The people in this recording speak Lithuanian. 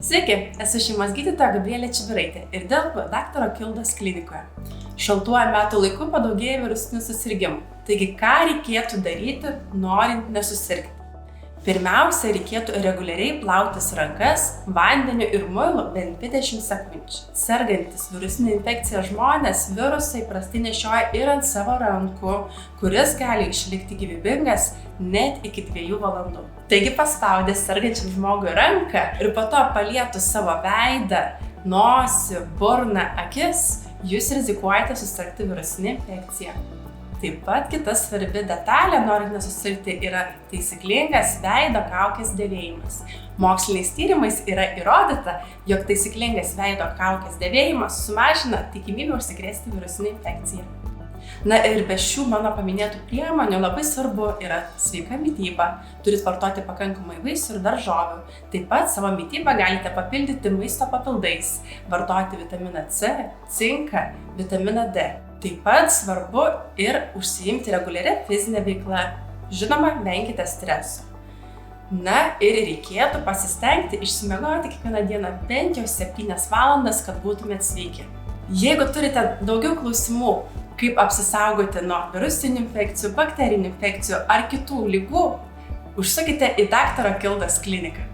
Sveiki, esu šeimos gydytoja Gabrielė Čibiraitė ir dirbu Dr. Kildos klinikoje. Šaltuoju metų laiku padaugėja virusinių susirgimų. Taigi, ką reikėtų daryti, norint nesusirgti? Pirmiausia, reikėtų reguliariai plautis rankas vandeniu ir muilu bent 20 sekundžių. Sergantis virusinė infekcija žmonės virusą įprastai nešioja ir ant savo rankų, kuris gali išlikti gyvybingas net iki 2 valandų. Taigi paspaudęs sergančiam žmogui ranką ir po to palietus savo veidą, nosį, burną, akis, jūs rizikuojate susirgti virusinę infekciją. Taip pat kita svarbi detalė, norint nesusirgti, yra taisyklingas veido kaukės dėvėjimas. Moksliniais tyrimais yra įrodyta, jog taisyklingas veido kaukės dėvėjimas sumažina tikimybę užsikrėsti virusinę infekciją. Na ir be šių mano paminėtų priemonių labai svarbu yra sveika mityba. Turit vartoti pakankamai vaisių ir daržovių. Taip pat savo mitybą galite papildyti maisto papildais, vartoti vitaminą C, cinką, vitaminą D. Taip pat svarbu ir užsiimti reguliaria fizinė veikla. Žinoma, venkite streso. Na ir reikėtų pasistengti išsimiegoti kiekvieną dieną bent jau 7 valandas, kad būtumėt sveiki. Jeigu turite daugiau klausimų, kaip apsisaugoti nuo virusinių infekcijų, bakterinių infekcijų ar kitų ligų, užsukite į Dr. Kildos kliniką.